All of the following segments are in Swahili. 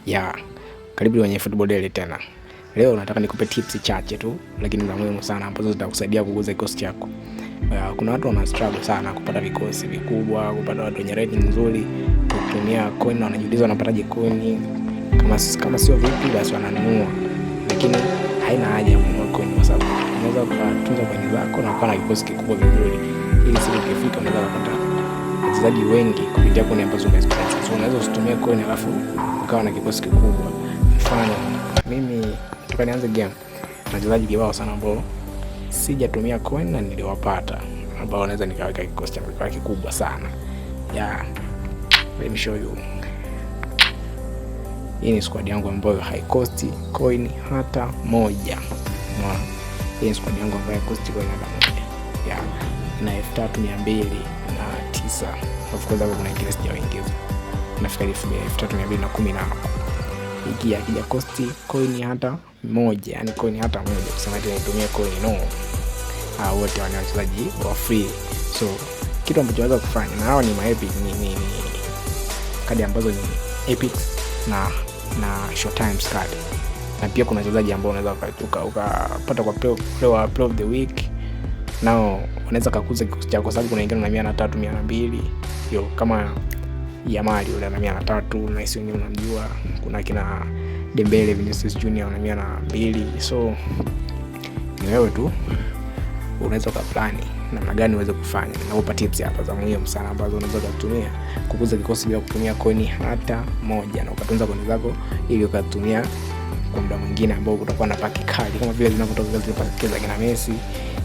Ya, karibu kwenye Football Daily tena. Leo nataka nikupe tips chache tu lakini za muhimu sana ambazo zitakusaidia kukuza kikosi chako. Kuna watu wana struggle sana kupata vikosi vikubwa, kupata watu wenye rating nzuri, kutumia coin, wanajiuliza wanapataje coin. Kama sio vipi basi wananunua. Lakini haina haja ya kununua coin kwa sababu unaweza kutunza coin zako na kuwa na kikosi kikubwa vizuri. Ili siku ikifika unaweza kupata wachezaji wengi kupitia coin ambazo umezipata. So unaweza usitumie coin alafu ukawa na kikosi kikubwa. Mfano mimi toka nianze game na wachezaji kibao sana ambao sijatumia coin na niliwapata, ambao naweza nikaweka kikosi changu kwa kikubwa sana. Let me show you. Hii ni squad yangu ambayo haikosti coin hata moja. Hii ni squad yangu ambayo haikosti coin hata moja. Ina 3209. Of course hapo kuna ingine sijaingiza. Nafika 3210 na ikija costi coin hata moja, yani coin hata moja, kusema eti nitumie coin no. Wote wana wachezaji wa free. So kitu ambacho unaweza kufanya, na hao ni epic, ni kadi ambazo ni epic na short time card. Na pia kuna wachezaji ambao unaweza ukapata kwa play of the week. Nao unaweza kukuza kikosi chako, sababu kuna wengine na 300 200. Hiyo kama Yamal yule ana 300 na sio wenyewe unamjua. Kuna kina Dembele, Vinicius Junior ana 200. So ni wewe tu unaweza kuplani namna gani uweze kufanya. Na upa tips hapa za muhimu sana ambazo unaweza kutumia kukuza kikosi bila kutumia coin hata moja, na ukatunza coin zako ili ukatumia kwa muda mwingine ambao utakuwa na paki kali, kama vile zinavyotoka zile paki za kina Messi,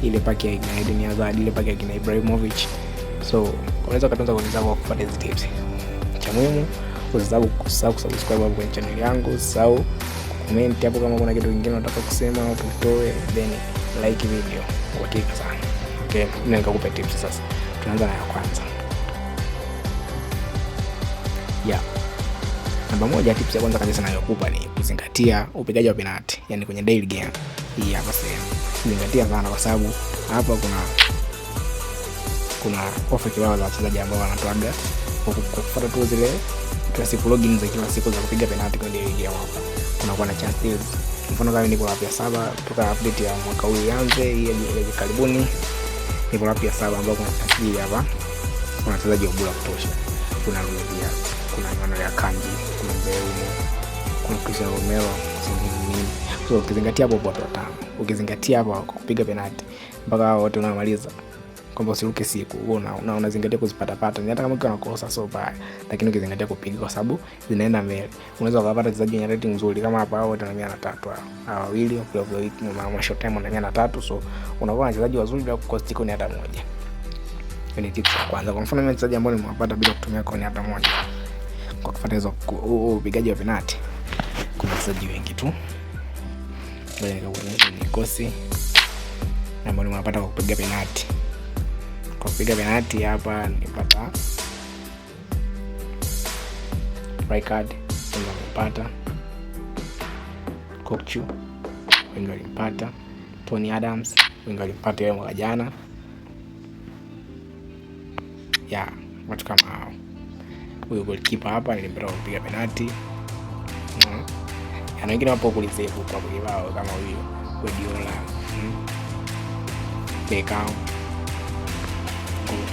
ile paki ya Eden Hazard, ile paki ya kina Ibrahimovic. So unaweza kutunza coin zako kwa kufuata hizo tips. Cha muhimu usisahau kusubscribe hapo kwenye channel yangu, usisahau comment hapo kama kuna kitu kingine unataka kusema au tutoe, then like video kwa hakika sana. Okay, mimi nikakupa tips sasa. Tunaanza na ya kwanza. Namba moja, tips ya kwanza kabisa nayokupa ni kuzingatia upigaji wa penalty, yani kwenye daily game. Hii hapa sehemu. Zingatia sana kwa sababu hapa kuna offer kibao za wachezaji ambao wanatoaga kufuata tu zile classic login za kila siku za kupiga penalty kwenye daily game hapa. Kunakuwa na chances. Mfano kama niko hapa 7 kutoka update ya mwaka huu ianze, hii ya karibuni. Niko hapa 7 ambao kuna chances hapa. Kuna wachezaji wa bora kutosha. Kuna Rudia, kuna Emmanuel Akanji, kuna Mbeumo, kuna Cristiano Romero, so ukizingatia hapo watu watano, ukizingatia hapo kupiga penalty mpaka hao wote unamaliza, kwamba usiruke siku unazingatia kuzipata hata kama ukiwa unakosa so bad, lakini ukizingatia kupiga kwa sababu zinaenda mbele, unaweza kupata wachezaji wenye rating nzuri kama hapa. Hao wote wana 300, hao wawili kwa wiki na short time wana 300. So unakuwa na wachezaji wazuri bila kukosti coin hata moja. Ni tips ya kwanza. Kwa mfano mimi mchezaji ambaye nimewapata bila kutumia coin hata moja kwa kufuata hizo upigaji wa penalty, kuna wachezaji wengi tu. Bali nikakuonyesha kikosi ambao nimewapata kwa kupiga penalty. Kwa kupiga penalty hapa nilipata Rijkaard, nilipata Kokchu, nilipata Tony Adams, nilipata yeye mwaka jana. Watu kama hao. Huyo goalkeeper hapa nilimpata kupiga penalty. Na wengine wapo kulisave kwa kibao kama huyo Guardiola, Beckham,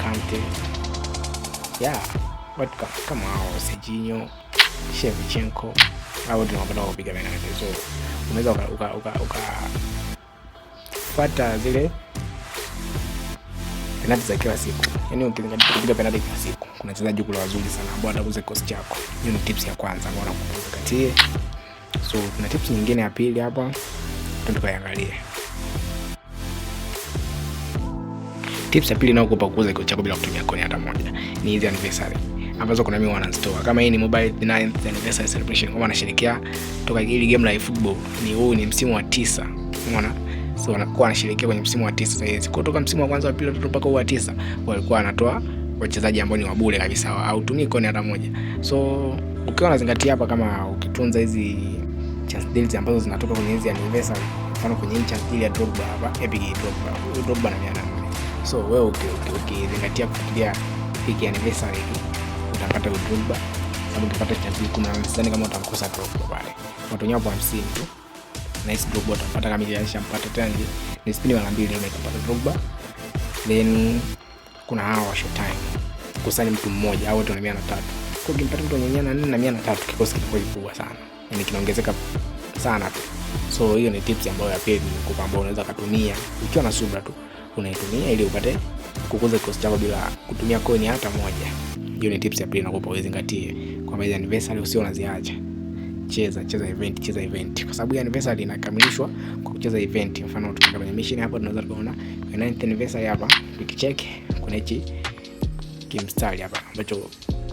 Kante. Watu kama hao, Serginho, Shevchenko, hao ndio wanapenda kupiga penalty. So unaweza ukafuata zile penalty za kila siku. Yaani ukizingatia kupiga penalty kila siku, kuna wachezaji kule wazuri sana ambao watakuza kikosi chako. Hiyo ni tips ya kwanza ambayo nakuzingatia. So kuna tips nyingine ya pili hapa, tukaangalie. Tips ya pili naokupa kukuza kikosi chako bila kutumia coin hata moja ni hizi anniversary ambazo kuna mimi wana store. Kama hii ni mobile 9th anniversary celebration, kama wanasherehekea toka ile game la football, ni msimu wa 9. Umeona? So wanakuwa wanashiriki kwenye msimu wa 9 sasa hizi. Kutoka msimu wa kwanza wa pili mpaka huu wa 9 walikuwa wanatoa wachezaji ambao ni wa bure kabisa, au tumii coin hata moja. So ukiwa unazingatia hapa, kama ukitunza hizi chance deals ambazo zinatoka kwenye hizi anniversary, mfano kwenye hii chance deal ya Drogba hapa, Epic Drogba na 400. So wewe ukizingatia kufikiria hiki anniversary, utapata Drogba sababu ukipata chance 10 sidhani kama utamkosa Drogba pale. Watu hapo 50 tu. Nice Drogba utapata kama ilishampata tena ni spin mara 2 ile kupata Drogba. Then kuna hawa Showtime kusanya mtu mmoja au watu 103. Kwa ukimpata mtu mwenye 400 na 300 kikosi kinakuwa kikubwa sana. Yaani kinaongezeka sana tu. So hiyo ni tips ambayo ya pili nikupa, ambayo unaweza kutumia ukiwa na subra tu. Unaitumia ili upate kukuza kikosi chako bila kutumia coin hata moja. Hiyo ni tips ya pili nakupa uzingatie. Kwa maana anniversary usio unaziacha. Cheza event. Kwa sababu anniversary inakamilishwa kwa kucheza event. Mfano tukienda kwenye mission hapa tunaweza kuona 9th anniversary hapa. Tukicheck kuna hichi kimstari hapa ambacho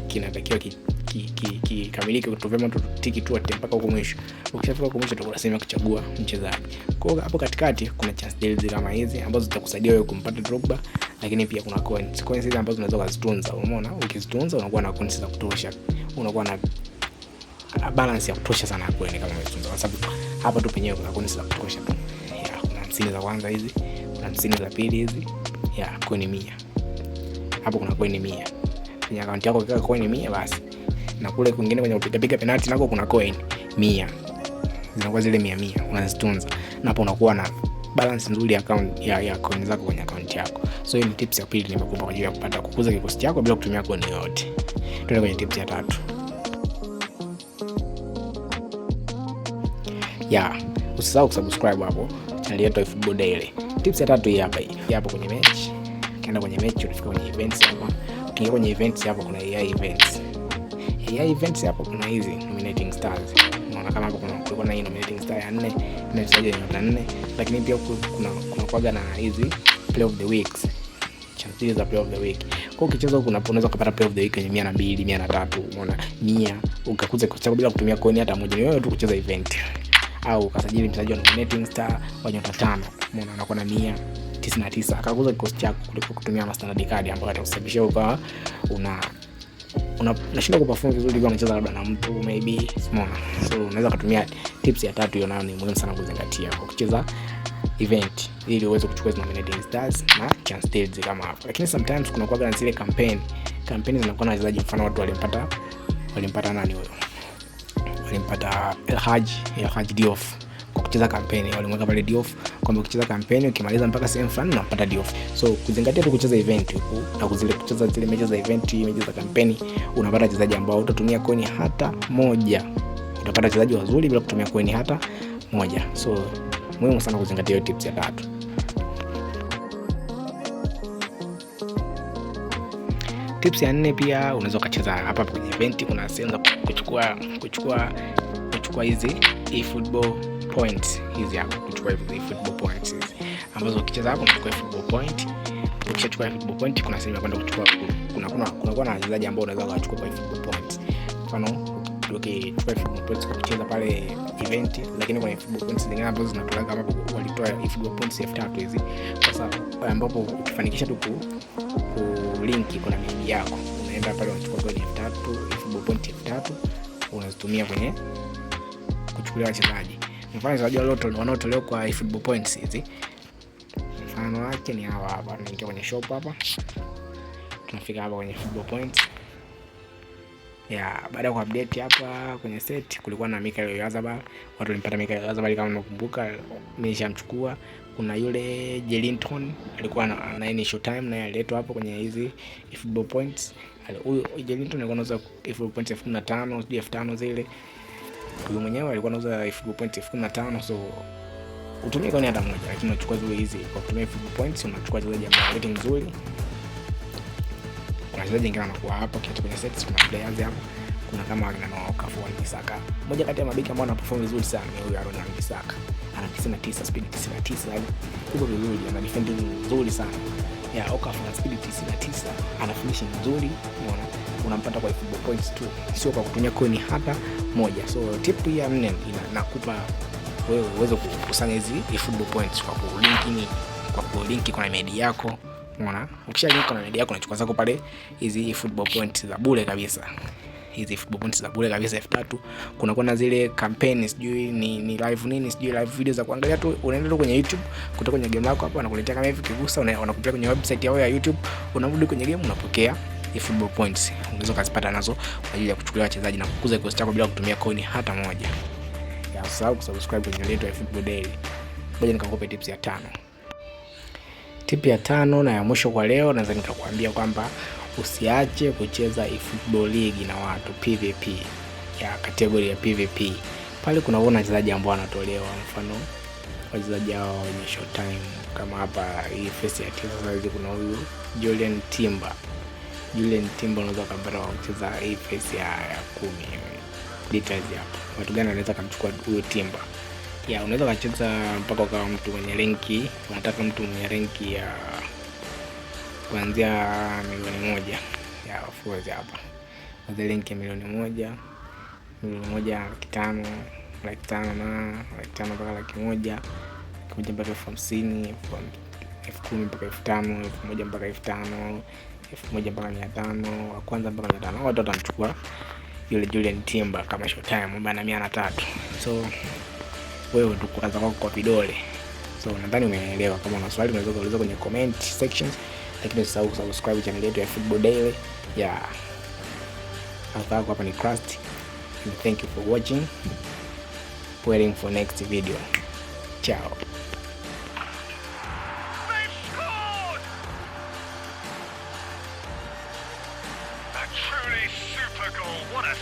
kinatakiwa kikamilike kutovema mtu tiki tu mpaka huko mwisho. Ukishafika huko mwisho utakusema kuchagua mchezaji. Kwa hiyo hapo katikati kuna chance deals kama hizi ambazo zitakusaidia wewe kumpata Drogba, lakini pia kuna coins hizi ambazo unaweza kuzitunza. Umeona, ukizitunza unakuwa na coins za kutosha, unakuwa na balance ya kutosha sana kwa kama umetunza, kwa sababu hapa tu penyewe kuna coins za kutosha tu. Ya kuna 50 za kwanza hizi, kuna 50 za pili hizi, ya coin 100. Hapo kuna coin 100. Kwenye account yako ukiweka coin 100 basi. Na kule kwingine kwenye upiga penalty nako kuna coin 100. Zinakuwa zile 100 unazitunza. Na hapo unakuwa na balance nzuri ya account ya coin zako kwenye account yako. So hiyo ni tips ya pili nimekupa kwa ajili ya kupata kukuza kikosi chako bila kutumia coin yoyote. Tuende kwenye tips ya tatu. Usisahau kusubscribe hapo channel yetu ya Football Daily. Tips ya tatu hii hapa hii. Hapo kwenye match. Ukienda kwenye match unafika kwenye events hapa. Ukiingia kwenye events hapo kuna AI events. AI events hapo kuna hizi nominating stars. Unaona kama hapo kuna hii nominating star ya 4, na mchezaji wa 4, lakini pia kuna kwaga na hizi play of the weeks. Chances za play of the week. Kwa ukicheza huko unaweza kupata play of the week kwenye 102, 103, unaona 100 ukakuza kocha bila kutumia coin hata moja. Ni wewe tu kucheza event. Au ukasajili mchezaji wa nominating star wa nyota 5. Unaona anakuwa na 199 akakuza kikosi chako kuliko kutumia standard card ambayo atakusababishia ukawa unashinda kuperform vizuri kwa mchezo labda na mtu maybe small. So unaweza kutumia tips ya tatu, hiyo nayo ni muhimu sana kuzingatia kwa kucheza event ili uweze kuchukua nominating stars na chance deals kama hapo. Lakini sometimes kuna kwa zile campaign zinakuwa na wachezaji, mfano watu walimpata nani huyo, walimpata El Hadji Diouf kwa kucheza campaign. Walimweka pale Diouf kwamba ukicheza campaign ukimaliza mpaka sehemu fulani unapata Diouf. So kuzingatia tu kucheza event huko na kucheza zile mechi za event, mechi za campaign, unapata wachezaji ambao utatumia coin hata moja. Utapata wachezaji wazuri bila kutumia coin hata moja. So muhimu sana kuzingatia hiyo tips ya tatu. Tips ya 4 pia unaweza kucheza hapa kwenye event. Kuna sehemu za kuchukua hizi eFootball points hizi hapa, kuchukua hizi football points hizi ambazo ukicheza hapo unachukua football point. Ukishachukua football point kuna sehemu ya kwenda kuchukua, kuna wachezaji ambao unaweza kuchukua kwa football points. Mfano ukichukua football points kwa kucheza pale event, lakini kwa football points zingine ambazo zinatolewa kama walitoa football points 3000 hizi. Sasa ambapo ukifanikisha tu link kuna mimi yako, unaenda pale unachukua kwa 3000 football point 3000 unazitumia kwenye kuchukulia wachezaji. Mfano wachezaji wanaotolewa kwa football points hizi, mfano wake ni hawa hapa. Tunaingia kwenye shop hapa, tunafika hapa kwenye football points. Baada ya kuupdate hapa kwenye set kulikuwa na Mikel Oyarzabal. Watu walimpata Mikel Oyarzabal kama unakumbuka, mimi nishamchukua. Kuna yule Jelinton alikuwa na nini Showtime, na aliletwa hapo kwenye hizi football points. Huyo Jelinton alikuwa anauza football points 1500, sio 5000 zile. Huyo mwenyewe alikuwa anauza football points 1500. So utumie kwa hata moja, lakini unachukua zile hizi kwa kutumia football points. Unachukua zile jamaa rating nzuri. Kuna wachezaji wengine wanakuwa hapa kwenye sets. Kuna players hapa, kuna kama akina Okafor, Wan-Bissaka. Mmoja kati ya mabeki ambao anaperform vizuri sana ni huyu Aaron Wan-Bissaka. Ana 99 speed 99, yani yuko vizuri, ana defend nzuri sana. Okafor ana speed 99, ana finishing nzuri. Unaona, unampata kwa football points tu, sio kwa kutumia coin hata moja. So tip ya 4 inakupa wewe uweze kukusanya hizi football points kwa kulink kuna media yako. Unaona, ukishalink na media yako unachukua zako pale hizi football points za bure kabisa. Hizi football points za bure kabisa 3000. Kuna zile campaign sijui ni live nini, sijui live video za kuangalia tu. Unaenda tu kwenye YouTube, kutoka kwenye game yako hapo wanakuletea kama hivi, kigusa wanakupeleka kwenye website yao ya YouTube, unarudi kwenye game unapokea eFootball points unaweza kuzipata nazo kwa ajili ya kuchukulia wachezaji na kukuza kikosi chako bila kutumia coin hata moja. Ya usahau kusubscribe kwenye channel yetu ya eFootball Daily. Ngoja nikakupe tips ya 5. Tip ya 5 na ya mwisho kwa leo, naweza nikakwambia kwamba usiache kucheza eFootball League na watu PVP, ya kategoria ya PVP. Pale kunaona wachezaji ambao wanatolewa, mfano wachezaji hao wenye short time kama hapa hii face ya 9 sasa hivi kuna huyu Julian Timber. Julian Timber unaweza kupata kucheza hii face ya 10. Details hapo. Watu gani wanaweza kumchukua huyo Timber? Ya unaweza kucheza mpaka kama mtu mwenye ranki, unataka mtu mwenye ranki ya kuanzia milioni 1. Ya of course hapa. Kwa ranki ya milioni 1, milioni 1.5, 500,000 na 500,000 mpaka 100,000, 100,000 mpaka 50,000, 10,000 mpaka 5,000, 1,000 mpaka 5,000, 1,000 mpaka 500, wa kwanza mpaka 500. Watu watamchukua yule Julian Timber kama short time bana 103. So wewe tu kuanza kwa vidole. So nadhani umeelewa. Kama una swali unaweza kuuliza kwenye comment sections, lakini usisahau kusubscribe channel yetu ya Football Daily. Hapa ni Crust. Thank you for watching. Waiting for next video. Ciao. A truly super goal. What a